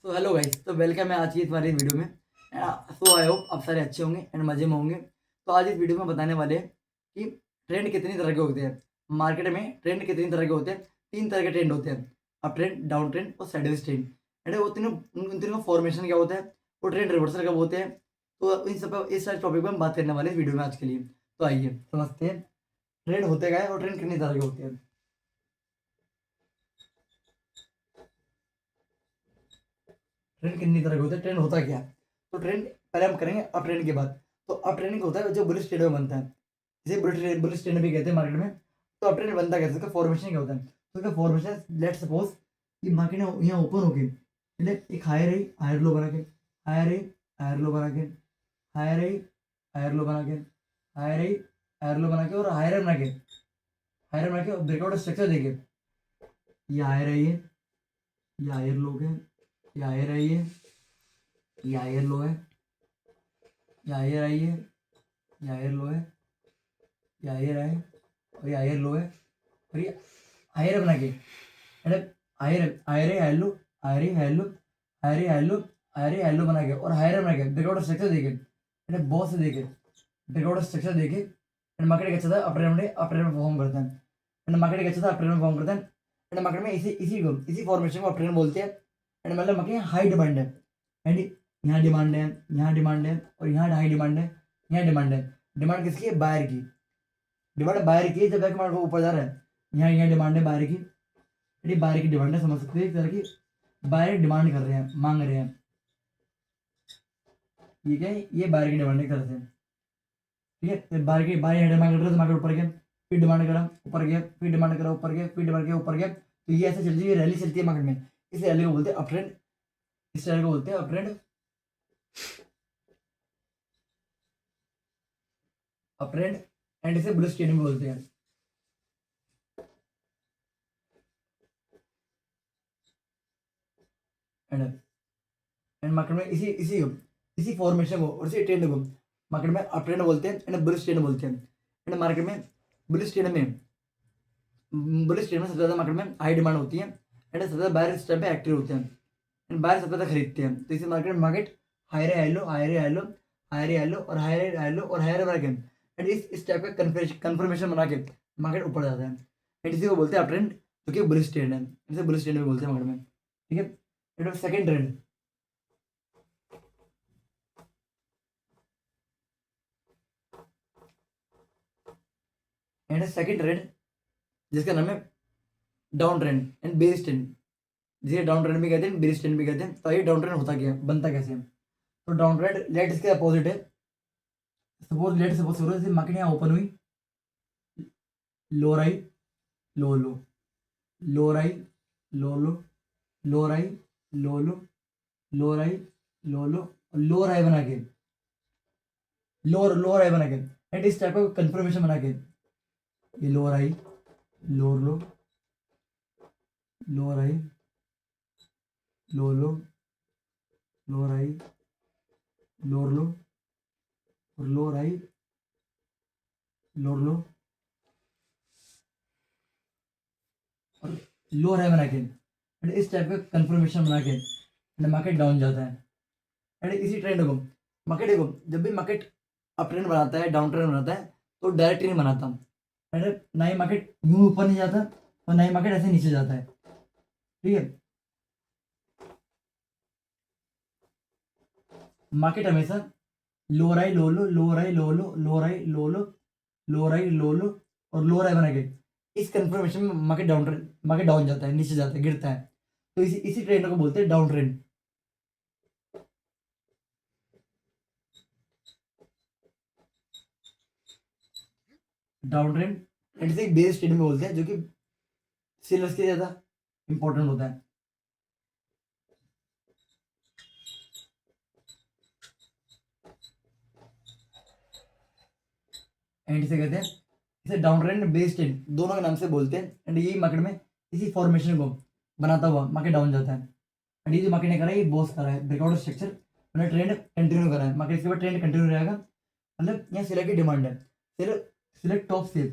तो hello guys, तो welcome है आज की तुम्हारी वीडियो में। सो आई होप आप सारे अच्छे होंगे एंड मजे में होंगे। तो आज इस वीडियो में बताने वाले हैं कि ट्रेंड कितनी तरह के होते हैं। मार्केट में ट्रेंड कितनी तरह के होते हैं। 3 तरह के ट्रेंड होते हैं, अप ट्रेंड, डाउन ट्रेंड और साइडवेज ट्रेंड। एंड वो तीनों, उन तीनों का फॉर्मेशन क्या होता है, वो ट्रेंड रिवर्सल कब होते हैं। तो इन सब इस सारे टॉपिक पर हम बात करने वाले हैं इस वीडियो में आज के लिए। तो आइए समझते हैं ट्रेंड होते क्या है और ट्रेंड कितनी तरह के होते हैं। ट्रेंड कितनी तरह के होते हैं, ट्रेंड होता क्या है। तो ट्रेंड पहले हम करेंगे अप ट्रेंड के बाद। तो अप ट्रेंडिंग होता है जो बुलिश ट्रेंड में बनता है, जिसे बुलिश ट्रेंड भी कहते हैं मार्केट में। तो अप ट्रेंड बनता कैसे, उसका फॉर्मेशन क्या होता है। तो उसका फॉर्मेशन, लेट्स सपोज कि मार्केट यहाँ ओपन होके पहले एक हायर है, हायर लो बना के, हायर है, हायर लो बना के, हायर है, हायर लो बना के, हायर है, हायर लो बना के और हायर बना के, हायर बना के ब्रेकआउट स्ट्रक्चर देके ये हायर है, ये हायर लो है, ये हायर है, ये हायर लो है, ये हायर आई है, ये हायर लो है, ये हायर है और ये हायर लो है और ये हायर बना के, मतलब hire hire hello, hire hello, hire hello, hire hello बना के और हायर बना के ब्रेकआउट स्ट्रक्चर देके, मतलब बहुत से देके ब्रेकआउट स्ट्रक्चर देके एंड मार्केट एक अच्छा था अप ट्रेंड में परफॉर्म करता है। एंड मार्केट एक अच्छा था अप ट्रेंड में परफॉर्म करता है। एंड मार्केट में इसी फॉर्मेशन को अप ट्रेंड बोलते हैं। एंड मतलब मार्केट हाई डिमांड है एंड यहाँ डिमांड है, यहाँ डिमांड है और यहाँ हाई डिमांड है, यहाँ डिमांड है। डिमांड किसकी है, बायर की। डिमांड बायर की है, जब तक मार्केट ऊपर जा रहा है। यहाँ डिमांड है बायर की, ये बायर की डिमांड है, समझ सकते हैं एक तरह की बायर डिमांड कर रहे हैं, मांग रहे हैं। ठीक है, ये बायर की डिमांड एक तरह से। ठीक है, तो बायर डिमांड कर रहे हैं तो मार्केट ऊपर गया, फिर डिमांड करा ऊपर गया, फिर डिमांड करा ऊपर गया, फिर डिमांड किया ऊपर गया। तो ये ऐसे चलती है, रैली चलती है मार्केट में। इस रैली को बोलते हैं अप ट्रेंड, इस रैली को बोलते हैं up trend, up trend. And इसे बुलिश ट्रेंड भी बोलते हैं। एंड एंड मार्केट में इसी इसी इसी फॉर्मेशन को और इसी ट्रेंड को मार्केट में अप ट्रेंड बोलते हैं एंड बुलिश ट्रेंड बोलते हैं। एंड मार्केट में बुलिश ट्रेंड में बुलिश ट्रेंड में सबसे ज़्यादा मार्केट में हाई डिमांड होती है एंड सबसे ज़्यादा बायर इस टाइम पे एक्टिव होते हैं एंड बायर सबसे ज़्यादा खरीदते हैं। तो इसी market hire hello, hire hello, hire hello और हायर हेलो और हायर बना के एंड इस टाइप का कन्फर्मेशन बना के मार्केट ऊपर जाता है। एंड इसी को बोलते हैं अप ट्रेंड, जो कि बुलिश ट्रेंड है। इसे बुलिश ट्रेंड भी बोलते हैं मार्केट में। ठीक है, second trend. And second trend जिसका नाम है down trend and base trend, जिसे डाउन ट्रेंड भी कहते हैं, बेस ट्रेंड भी कहते हैं। तो ये डाउन ट्रेंड होता क्या है, बनता कैसे है। तो डाउन ट्रेंड लेट इसके अपोजिट है। सपोज करो जैसे मार्केट यहाँ ओपन हुई, लोअर आई, लो लो, लोअर आई, लो लो, लोअर आई, लो लो, लोअर आई, लो लो, लोअर आई बना के, लोअर आई बना के एंड इस टाइप का कंफर्मेशन बना के ये लोअर आई, लोअर लो, लोअर आई, लो लो, लोअर आई, लोअर लो और लोअर आई, लोअर लो और लोअर आई बना के एंड इस टाइप का कंफर्मेशन बना के एंड मार्केट डाउन जाता है। एंड इसी ट्रेंड को मार्केट, देखो जब भी मार्केट अप ट्रेंड बनाता है, डाउन ट्रेंड बनाता है, तो डायरेक्ट नहीं बनाता। एंड ना ही मार्केट यूं ऊपर नहीं जाता और ना ही मार्केट ऐसे नीचे जाता है। ठीक है, मार्केट हमेशा लोअर आई, लो लो, लोअर आई, लो लो, लोअर आई, लो लो, लोअर आई, लो लो और लोअर आई बना के इस कंफर्मेशन में मार्केट डाउन जाता है, नीचे जाता है, गिरता है। तो इसी इसी ट्रेंड को बोलते हैं down trend. Down trend and इसे बेस ट्रेंड में बोलते हैं, जो कि सेलर्स के लिए ज्यादा इंपॉर्टेंट होता है। एंड इसे कहते हैं, इसे डाउन ट्रेंड, बेस ट्रेंड दोनों के नाम से बोलते हैं। एंड यही मार्केट में इसी फॉर्मेशन को बनाता हुआ मार्केट डाउन जाता है। एंड ये जो मार्केट ने करा है, ये बॉस करा है ब्रेकआउट स्ट्रक्चर, मैंने ट्रेंड कंटिन्यू करा है। मार्केट इसके बाद ट्रेंड कंटिन्यू रहेगा। मतलब यहाँ सेलर की डिमांड है, seller select top sell,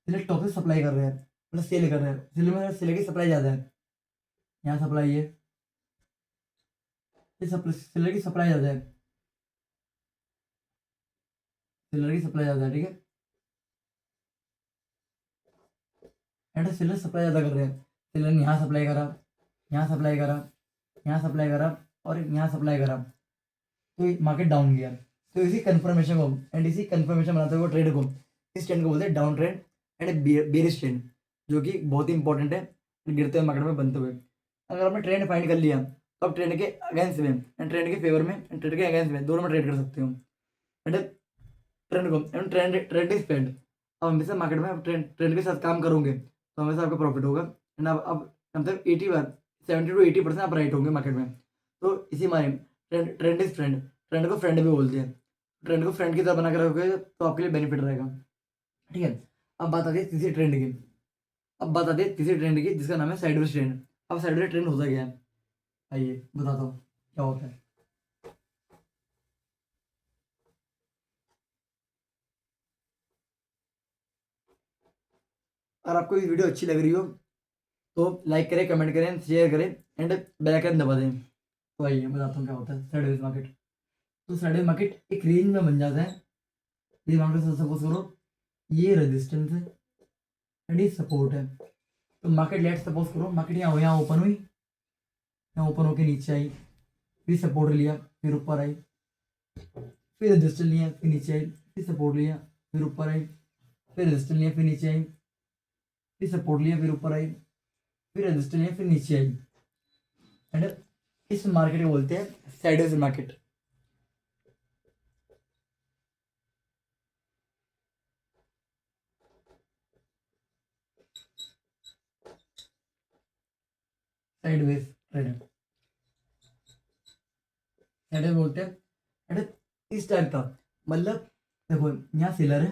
select top से सप्लाई कर रहे हैं, मतलब सेल कर रहे हैं, सेल में सेलर की सप्लाई ज़्यादा है। यहाँ सप्लाई है, ये सेलर की सप्लाई ज़्यादा है, सेलर की सप्लाई ज़्यादा है, ठीक है। एंड सेलर सप्लाई ज़्यादा कर रहे हैं, सेलर ने यहाँ सप्लाई करा, यहाँ सप्लाई करा, यहाँ सप्लाई करा और यहाँ सप्लाई करा, तो मार्केट डाउन गया। तो इसी कंफर्मेशन को एंड इसी कंफर्मेशन बनाते हुए ट्रेड को, इस ट्रेंड को बोलते हैं down trend and bearish trend, जो कि बहुत ही इंपॉर्टेंट है गिरते हुए मार्केट में बनते हुए। अगर आपने ट्रेंड फाइंड कर लिया तो आप ट्रेंड के अगेंस्ट में एंड ट्रेंड के फेवर में एंड ट्रेंड के अगेंस्ट में दोनों में ट्रेड कर सकते हो। एंड ट्रेंड को एंड ट्रेंड इज ट्रेंड, अब हमेशा मार्केट में ट्रेंड के साथ काम करोगे तो हमेशा आपका प्रॉफिट होगा। एंड अब मतलब 70 to 80% आप राइट होंगे मार्केट में। तो इसी माने ट्रेंड इज ट्रेंड, ट्रेंड को फ्रेंड भी बोलते हैं, ट्रेंड को फ्रेंड की तरह बना के रखोगे तो आपके लिए बेनिफिट रहेगा, ठीक है। अब बात आती है तीसरी ट्रेंड की, अब बात आती है तीसरी ट्रेंड की जिसका नाम है साइडवेज ट्रेंड। अब साइडवेज ट्रेंड होता क्या है, आइए बताता हूँ क्या होता है। अगर आपको ये वीडियो अच्छी लग रही हो तो लाइक करें, कमेंट करें, शेयर करें एंड बेल आइकन दबा दें। तो आइए बताता हूँ क्या होता है साइडवेज मार्केट। तो साइडवेज मार्केट एक रेंज में बन जाता है, ये मार्केट सपोज करो ये रेजिस्टेंस है एंड ये सपोर्ट है। तो मार्केट लेट सपोज करो मार्केट यहाँ ओपन हुई, यहाँ ओपन होके नीचे आई, फिर सपोर्ट लिया, फिर ऊपर आई, फिर रेजिस्टेंस लिया, फिर नीचे आई, फिर सपोर्ट लिया, फिर ऊपर आई, फिर रेजिस्टेंस लिया, फिर नीचे आई, फिर सपोर्ट लिया, फिर ऊपर आई, फिर रेजिस्टेंस लिया, फिर नीचे आई। एंड इस मार्केट को बोलते हैं sideways market. Sideways trade, sideways बोलते हैं। एंड इस टाइप का मतलब देखो यहाँ सेलर है,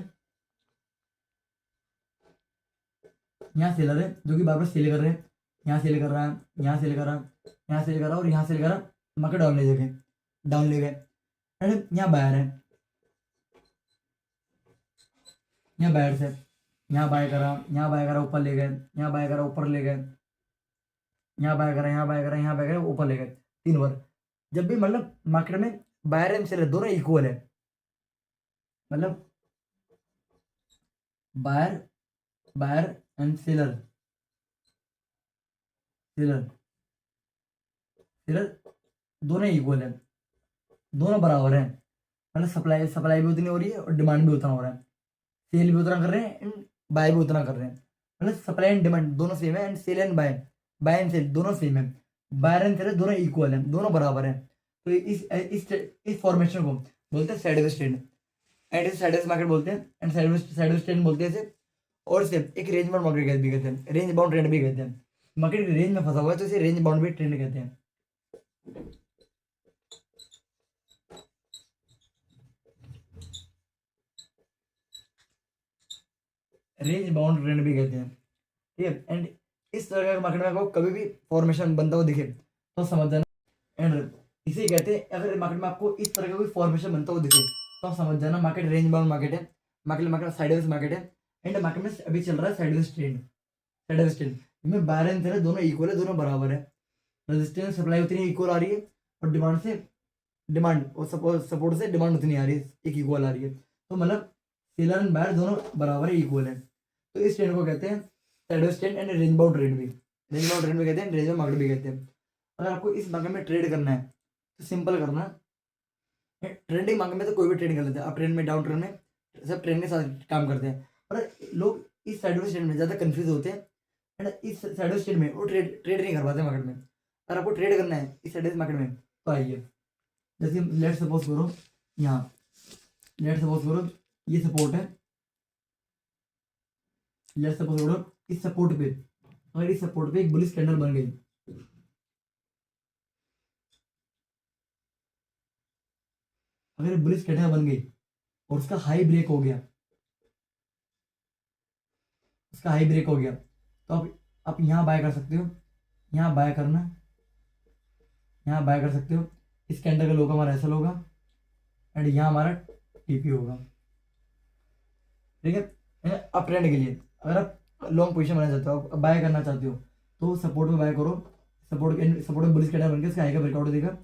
यहाँ सेलर है जो कि बार बार सेल कर रहे हैं, यहाँ सेल कर रहा है, यहाँ सेल कर रहा है, यहाँ सेल कर रहा है और यहाँ सेल कर रहा है, मार्केट डाउन ले गए, डाउन ले गए। एंड यहाँ बायर है, यहाँ बायर से यहाँ बाय करा, यहाँ बाय करा, ऊपर ले गए, यहाँ बाय करा, ऊपर ले गए, यहाँ बाय करा, यहाँ बाय करा, यहाँ बाय करा, ऊपर ले गए, 3 बार। जब भी मतलब मार्केट में बायर एंड सेलर दोनों इक्वल है, मतलब buyer buyer and seller seller seller दोनों इक्वल है, दोनों बराबर है, मतलब सप्लाई सप्लाई भी उतनी हो रही है और डिमांड भी उतना हो रहा है, सेल भी उतना कर रहे हैं एंड बाय भी उतना कर रहे हैं, मतलब सप्लाई एंड डिमांड दोनों सेम है and sell and buy and sell दोनों सेम है, बायर एंड सेलर दोनों इक्वल है, दोनों बराबर है। तो इस फॉर्मेशन को बोलते हैं साइडवेज ट्रेंड एंड इसे साइडवेज मार्केट बोलते हैं एंड साइडवेज ट्रेंड बोलते हैं इसे। और इसे एक रेंज बाउंड मार्केट भी कहते हैं, रेंज बाउंड ट्रेंड भी कहते हैं। मार्केट रेंज में फंसा हुआ है तो इसे रेंज बाउंड भी ट्रेंड कहते हैं। रेंज बाउंड ट्रेंड भी कहते हैं, ठीक है। एंड इस तरह का मार्केट में आपको कभी भी फॉर्मेशन बनता हुआ दिखे तो समझ जाना। एंड इसे कहते हैं अगर मार्केट में आपको इस तरह का कोई फॉर्मेशन बनता हुआ दिखे तो समझ जाना मार्केट रेंज बाउंड मार्केट है, मार्केट साइडवेज मार्केट है। एंड मार्केट में अभी चल रहा है साइडवेज ट्रेंड, साइडवेज ट्रेंड इनमें बायर एंड सेलर दोनों इक्वल है, दोनों बराबर है, रेजिस्टेंस सप्लाई उतनी इक्वल आ रही है और डिमांड और सपोर्ट से डिमांड उतनी आ रही है, एक इक्वल आ रही है। तो मतलब सेलर एंड बायर दोनों बराबर है, इक्वल है। तो इस ट्रेंड को कहते हैं sideways trend and range bound trend भी, रेंज बाउंड ट्रेंड भी कहते हैं, रेंज बाउंड मार्केट भी कहते हैं। अगर आपको इस मार्केट में ट्रेड करना है तो सिंपल करना, ट्रेंडिंग मार्केट में तो कोई भी ट्रेड कर लेते हैं, आप ट्रेंड में डाउन ट्रेंड में सब ट्रेंड के साथ काम करते हैं, पर लोग इस साइडवेज ट्रेंड में ज़्यादा कंफ्यूज होते हैं एंड इस साइडवेज ट्रेंड में वो ट्रेड नहीं कर पाते मार्केट में। अगर आपको ट्रेड करना है इस साइडवेज मार्केट में तो आइए, जैसे लेट सपोज करो यहाँ, लेट सपोज करो ये सपोर्ट है, लेट सपोज करो इस सपोर्ट पे, अगर इस सपोर्ट पे एक बुलिश कैंडल बन गई, अगर बुलिश कैंडल बन गई और उसका हाई ब्रेक हो गया, उसका हाई ब्रेक हो गया तो आप यहाँ बाय कर सकते हो, यहाँ बाय करना, यहाँ बाय कर सकते हो। इस कैंडल का लो हमारा ऐसा होगा एंड यहाँ हमारा टीपी होगा, ठीक है। अप ट्रेंड के लिए अगर आप लॉन्ग पोजीशन बनाना चाहते हो, आप बाय करना चाहते हो तो सपोर्ट में बाय करो, सपोर्ट बुलिश कैंडल बन के उसका हाई का ब्रेकआउट देगा,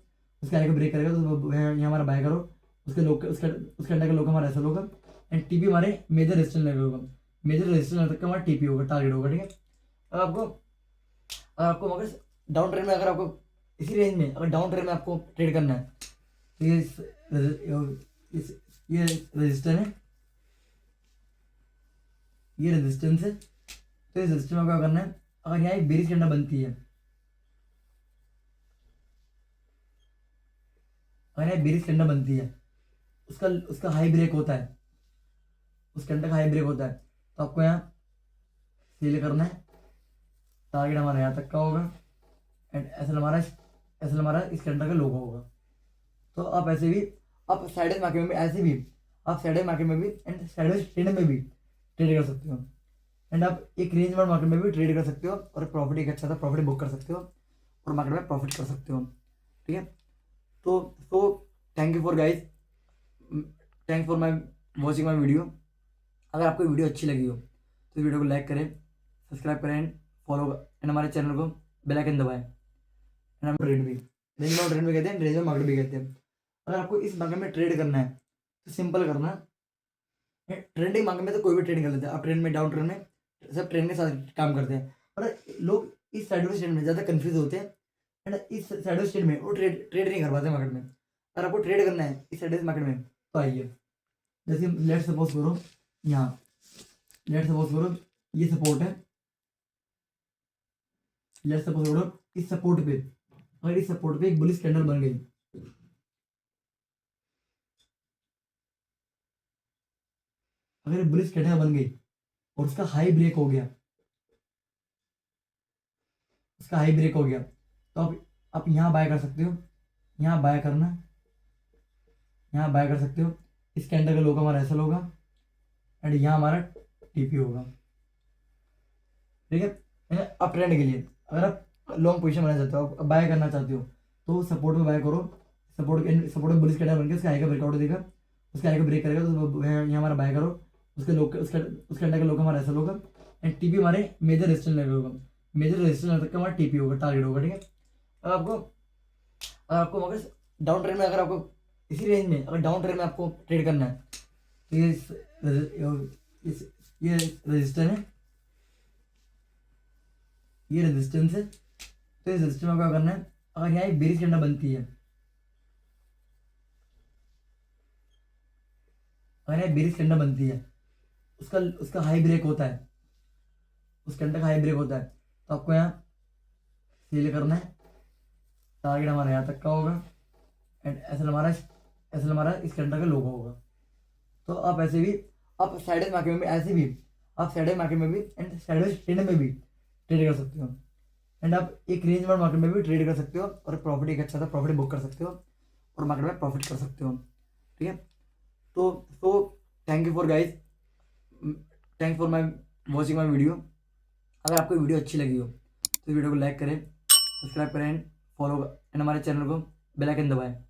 उसका हाई का ब्रेक करेगा तो यहाँ हमारा बाय करो, उसके अंडर का लो का हमारा ऐसा होगा एंड टीपी हमारे मेजर रेजिस्टेंस लेवल होगा, मेजर रेजिस्टेंस तक का हमारा टीपी होगा, टारगेट होगा, ठीक है। अब आपको अगर डाउन ट्रेंड में अगर आपको इसी रेंज में अगर डाउन ट्रेंड में आपको ट्रेड करना है तो ये रेजिस्टेंस है, ये रेजिस्टेंस है। तो इस रेजिस्टेंस में क्या करना है, अगर यहाँ एक बेरिश कैंडल बनती है, अगर यहाँ बेरिश कैंडल बनती है, उसका हाई ब्रेक होता है, उस कैंडल का हाई ब्रेक होता है, तो आपको यहाँ सेल करना है, टारगेट हमारा यहाँ तक का होगा एंड एसएल हमारा इस कैंडल का लोगो होगा। तो आप ऐसे भी आप साइड मार्केट में भी ऐसे भी आप साइड मार्केट में भी एंड साइड ट्रेड में भी ट्रेड कर सकते हो एंड आप एक रेंज वार्ड मार्केट में भी ट्रेड कर सकते हो और प्रॉफिट एक अच्छा सा प्रॉफिट बुक कर सकते हो और मार्केट में प्रॉफिट कर सकते हो, ठीक है। तो thank you for guys, thank for my watching my video. अगर आपको वीडियो अच्छी लगी हो तो वीडियो को लाइक करें, सब्सक्राइब करें एंड फॉलो एंड हमारे चैनल को बेल आइकन दबाएं एंड हम ट्रेड भी कहते हैं, रेंज मार्केट भी कहते हैं। अगर आपको इस मार्केट में ट्रेड करना है तो सिंपल करना, ट्रेंडिंग मार्केट में तो कोई भी ट्रेड कर लेते हैं, आप ट्रेंड में डाउन ट्रेंड में सब ट्रेंड के साथ काम करते हैं, और लोग इस साइड स्टेट में ज़्यादा कंफ्यूज होते हैं एंड इस साइड स्टेट में वो ट्रेड नहीं कर पाते मार्केट में। अगर आपको ट्रेड करना है इस साइड मार्केट में तो आइए, जैसे लेट सपोज करो यहाँ, लेट सपोज करो ये सपोर्ट है, लेट सपोज करो इस सपोर्ट पे, अगर इस सपोर्ट पे एक बुलिश कैंडल बन गई, अगर बुलिश कैंडल बन गई और उसका हाई ब्रेक हो गया, उसका हाई ब्रेक हो गया, तो आप यहाँ बाय कर सकते हो, यहाँ बाय करना, यहाँ बाय कर सकते हो। इस कैंडल का लो का हमारा ऐसा होगा एंड यहाँ हमारा टीपी होगा, ठीक है। अप ट्रेंड के लिए अगर आप लॉन्ग पोजीशन बनाना चाहते हो, आप बाय करना चाहते हो तो सपोर्ट में बाय करो, सपोर्ट में बुलिश कैंडल बन के उसका हाई का ब्रेकआउट देगा, उसका हाई का ब्रेक करेगा तो यहाँ हमारा बाय करो, उस कैंडल का लो का हमारा ऐसा होगा एंड टीपी हमारे मेजर रेजिस्टेंस लेवल होगा, मेजर रेजिस्टेंस तक का हमारा टीपी होगा, टारगेट होगा, ठीक है। अब आपको अगर डाउन ट्रेंड में अगर आपको इसी रेंज में अगर डाउन ट्रेंड में आपको ट्रेड करना है तो ये रेजिस्टेंस है, ये रेजिस्टेंस है। तो इस रेजिस्टेंस में क्या करना है, अगर यहाँ एक बेरिश कैंडल बनती है, अगर यहाँ बेरिश कैंडल बनती है, उसका हाई ब्रेक होता है, उस कैंडल का हाई ब्रेक होता है, तो आपको यहाँ सेल करना है, टारगेट हमारा यहाँ तक का होगा एंड एसएल हमारा इस कैंडल का लोगो होगा। तो आप ऐसे भी आप साइड मार्केट में भी ऐसे भी आप साइड मार्केट में भी एंड साइड ट्रेड में भी ट्रेड कर सकते हो एंड आप एक रेंज वार्ड मार्केट में भी ट्रेड कर सकते हो और प्रॉफिट एक अच्छा सा प्रॉफिट बुक कर सकते हो और मार्केट में प्रॉफिट कर सकते हो, ठीक है। तो thank you for guys, thank for my watching my video. अगर आपको वीडियो अच्छी लगी हो तो वीडियो को लाइक करें, सब्सक्राइब करें एंड फॉलो एंड हमारे चैनल को बेल आइकन दबाएं।